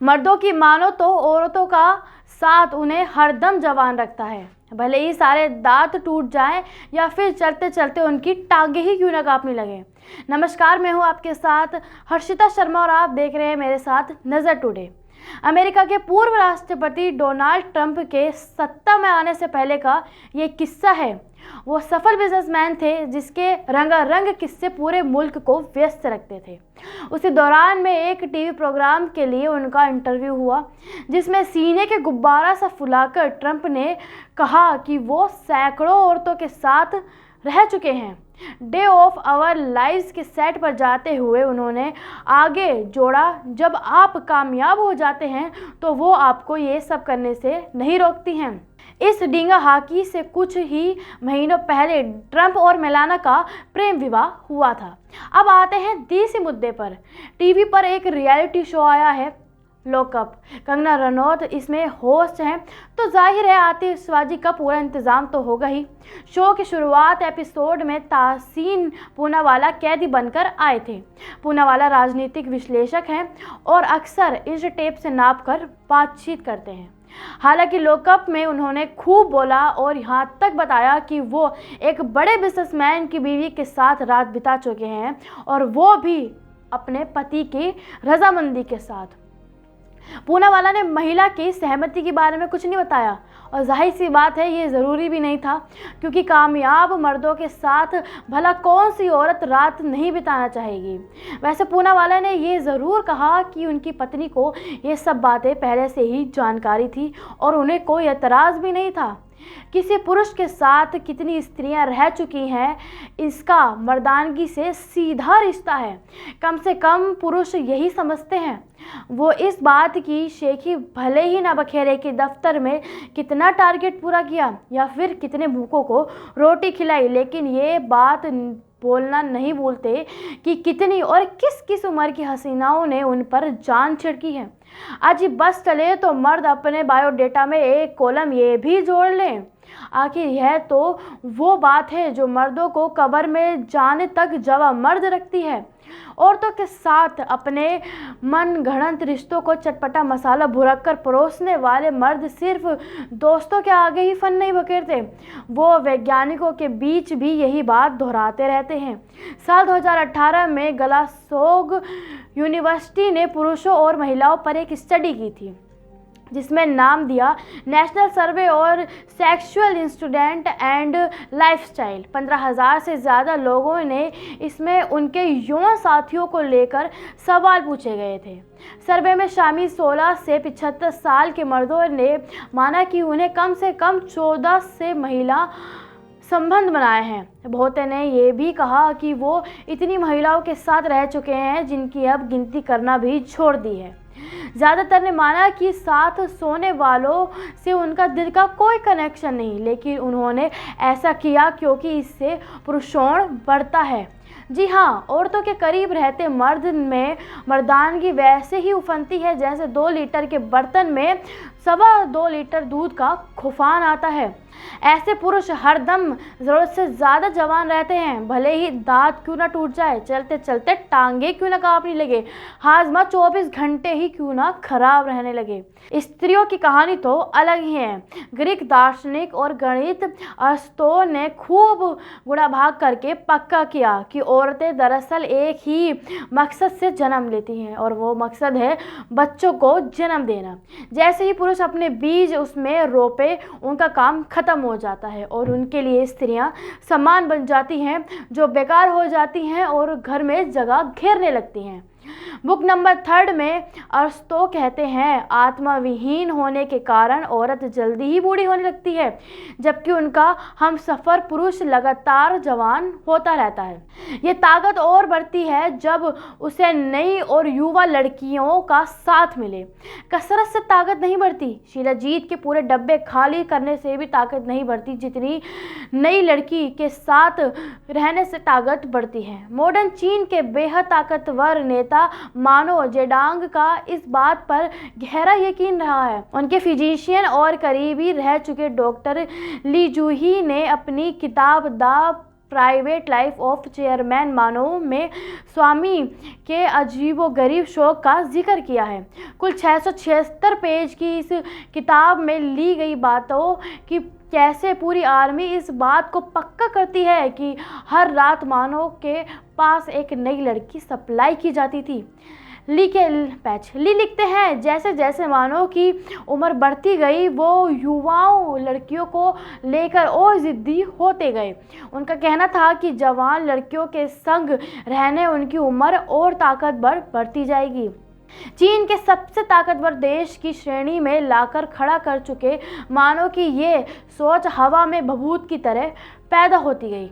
मर्दों की मानो तो औरतों का साथ उन्हें हरदम जवान रखता है, भले ही सारे दांत टूट जाएं या फिर चलते चलते उनकी टांगे ही क्यों ना कांपने लगे। नमस्कार, मैं हूं आपके साथ हर्षिता शर्मा और आप देख रहे हैं मेरे साथ नजर टुडे। अमेरिका के पूर्व राष्ट्रपति डोनाल्ड ट्रंप के सत्ता में आने से पहले का ये किस्सा है। वो सफल बिजनेसमैन थे जिसके रंगारंग किस्से पूरे मुल्क को व्यस्त रखते थे। उसी दौरान में एक टीवी प्रोग्राम के लिए उनका इंटरव्यू हुआ जिसमें सीने के गुब्बारा सा फुलाकर ट्रंप ने कहा कि वो सैकड़ों औरतों के साथ रह चुके हैं। डे ऑफ आवर लाइव्स के सेट पर जाते हुए उन्होंने आगे जोड़ा, जब आप कामयाब हो जाते हैं तो वो आपको ये सब करने से नहीं रोकती हैं। इस डींगा हाकी से कुछ ही महीनों पहले ट्रंप और मेलाना का प्रेम विवाह हुआ था। अब आते हैं देसी मुद्दे पर। टीवी पर एक रियलिटी शो आया है, लॉकअप। कंगना रनौत इसमें होस्ट हैं, तो जाहिर है आतिशबाजी का पूरा इंतजाम तो होगा ही। शो की शुरुआत एपिसोड में ताहसीन पूनावाला कैदी बनकर आए थे। पूनावाला राजनीतिक विश्लेषक हैं और अक्सर इस टेप से नाप कर बातचीत करते हैं। हालांकि लॉकअप में उन्होंने खूब बोला और यहाँ तक बताया कि वो एक बड़े बिजनेसमैन की बीवी के साथ रात बिता चुके हैं, और वो भी अपने पति की रजामंदी के साथ। पूनावाला ने महिला की सहमति के बारे में कुछ नहीं बताया, और जाहिर सी बात है ये ज़रूरी भी नहीं था, क्योंकि कामयाब मर्दों के साथ भला कौन सी औरत रात नहीं बिताना चाहेगी। वैसे पूनावाला ने ये ज़रूर कहा कि उनकी पत्नी को ये सब बातें पहले से ही जानकारी थी और उन्हें कोई एतराज़ भी नहीं था। किसी पुरुष के साथ कितनी स्त्रियां रह चुकी हैं, इसका मर्दानगी से सीधा रिश्ता है। कम से कम पुरुष यही समझते हैं। वो इस बात की शेखी भले ही ना बखेरे कि दफ्तर में कितना टारगेट पूरा किया या फिर कितने भूखों को रोटी खिलाई, लेकिन ये बात बोलना नहीं भूलते कि कितनी और किस किस उम्र की हसीनाओं ने उन पर जान छिड़की है। आज बस चले तो मर्द अपने बायोडेटा में एक कॉलम ये भी जोड़ लें। आखिर यह तो वो बात है जो मर्दों को कब्र में जाने तक जवा मर्द रखती है। औरतों के साथ अपने मन घड़ंत रिश्तों को चटपटा मसाला भुरक कर परोसने वाले मर्द सिर्फ दोस्तों के आगे ही फन नहीं बखेरते, वो वैज्ञानिकों के बीच भी यही बात दोहराते रहते हैं। साल 2018 में ग्लासगो यूनिवर्सिटी ने पुरुषों और महिलाओं पर एक स्टडी की थी जिसमें नाम दिया नेशनल सर्वे और सेक्सुअल स्टूडेंट एंड लाइफस्टाइल। 15,000 से ज़्यादा लोगों ने इसमें उनके यौन साथियों को लेकर सवाल पूछे गए थे। सर्वे में शामिल 16 से 75 साल के मर्दों ने माना कि उन्हें कम से कम 14 से महिला संबंध बनाए हैं। बहुतों ने यह भी कहा कि वो इतनी महिलाओं के साथ रह चुके हैं जिनकी अब गिनती करना भी छोड़ दी है। ज़्यादातर ने माना कि साथ सोने वालों से उनका दिल का कोई कनेक्शन नहीं, लेकिन उन्होंने ऐसा किया क्योंकि इससे पुरुषों बढ़ता है। जी हाँ, औरतों के करीब रहते मर्द में मर्दानगी वैसे ही उफनती है जैसे 2 लीटर के बर्तन में 2.25 लीटर दूध का खुफान आता है। ऐसे पुरुष हरदम ज़रूरत से ज़्यादा जवान रहते हैं, भले ही दांत क्यों ना टूट जाए, चलते चलते टांगे क्यों ना कांपने लगे, हाजमा 24 घंटे ही क्यों ना खराब रहने लगे। स्त्रियों की कहानी तो अलग ही है। ग्रीक दार्शनिक और गणित अरस्तु ने खूब गुणा भाग करके पक्का किया कि औरतें दरअसल एक ही मकसद से जन्म लेती हैं, और वो मकसद है बच्चों को जन्म देना। जैसे ही पुरुष अपने बीज उसमें रोपे, उनका काम खत्म हो जाता है और उनके लिए स्त्रियां सामान बन जाती हैं जो बेकार हो जाती हैं और घर में जगह घेरने लगती हैं। बुक नंबर 3 में अरस्तु कहते हैं, आत्मा विहीन होने के कारण औरत जल्दी ही बूढ़ी होने लगती है, जबकि उनका हम सफ़र पुरुष लगातार जवान होता रहता है। ये ताकत और बढ़ती है जब उसे नई और युवा लड़कियों का साथ मिले। कसरत से ताकत नहीं बढ़ती, शिलाजीत के पूरे डब्बे खाली करने से भी ताकत नहीं बढ़ती जितनी नई लड़की के साथ रहने से ताकत बढ़ती है। मॉडर्न चीन के बेहद ताकतवर नेता मानो जेडांग का इस बात पर गहरा यकीन रहा है। उनके फिजिशियन और करीबी रह चुके डॉक्टर ली जूही ने अपनी किताब the private life of chairman मानो में स्वामी के अजीबोगरीब शौक का जिक्र किया है। कुल 676 पेज की इस किताब में ली गई बातों की कैसे पूरी आर्मी इस बात को पक्का करती है कि हर रात मानो के पास एक नई लड़की सप्लाई की जाती थी। ली लिखते हैं, जैसे जैसे मानव की उम्र बढ़ती गई वो युवाओं लड़कियों को लेकर और ज़िद्दी होते गए। उनका कहना था कि जवान लड़कियों के संग रहने उनकी उम्र और ताकतवर बढ़ती जाएगी। चीन के सबसे ताकतवर देश की श्रेणी में लाकर खड़ा कर चुके मानव की ये सोच हवा में भभूत की तरह पैदा होती गई।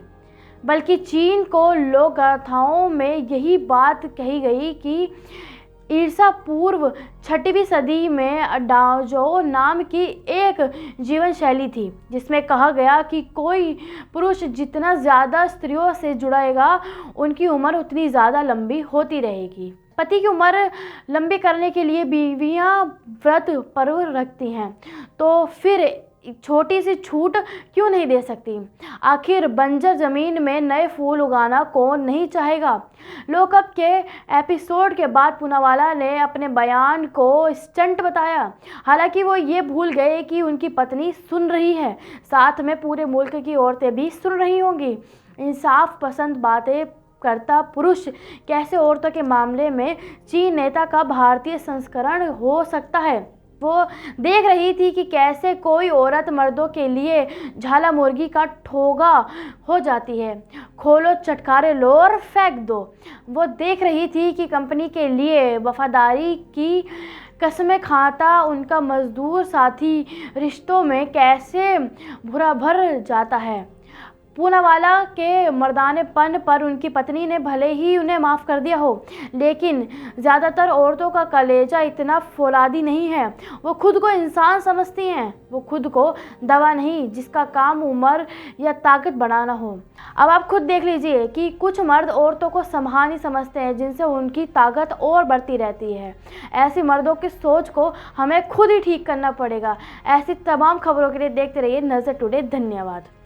बल्कि चीन को लोक गाथाओं में यही बात कही गई कि ईसा पूर्व 6वीं सदी में डाओजो नाम की एक जीवन शैली थी, जिसमें कहा गया कि कोई पुरुष जितना ज़्यादा स्त्रियों से जुड़ेगा उनकी उम्र उतनी ज़्यादा लंबी होती रहेगी। पति की उम्र लंबी करने के लिए बीवियां व्रत पर्व रखती हैं, तो फिर छोटी सी छूट क्यों नहीं दे सकती? आखिर बंजर ज़मीन में नए फूल उगाना कौन नहीं चाहेगा? लॉकअप के एपिसोड के बाद पूनावाला ने अपने बयान को स्टंट बताया। हालांकि वो ये भूल गए कि उनकी पत्नी सुन रही है, साथ में पूरे मुल्क की औरतें भी सुन रही होंगी। इंसाफ पसंद बातें करता पुरुष कैसे औरतों के मामले में चीन नेता का भारतीय संस्करण हो सकता है? वो देख रही थी कि कैसे कोई औरत मर्दों के लिए झाला मुर्गी का ठोगा हो जाती है। खोलो, चटकारे लो और फेंक दो। वो देख रही थी कि कंपनी के लिए वफादारी की कसमें खाता उनका मजदूर साथी रिश्तों में कैसे बुरा भर जाता है। पूनावाला के मर्दानेपन पर उनकी पत्नी ने भले ही उन्हें माफ़ कर दिया हो, लेकिन ज़्यादातर औरतों का कलेजा इतना फौलादी नहीं है। वो खुद को इंसान समझती हैं, वो खुद को दवा नहीं जिसका काम उम्र या ताकत बढ़ाना हो। अब आप खुद देख लीजिए कि कुछ मर्द औरतों को सम्हानी समझते हैं, जिनसे उनकी ताकत और बढ़ती रहती है। ऐसी मर्दों की सोच को हमें खुद ही ठीक करना पड़ेगा। ऐसी तमाम खबरों के लिए देखते रहिए नज़र टुडे। धन्यवाद।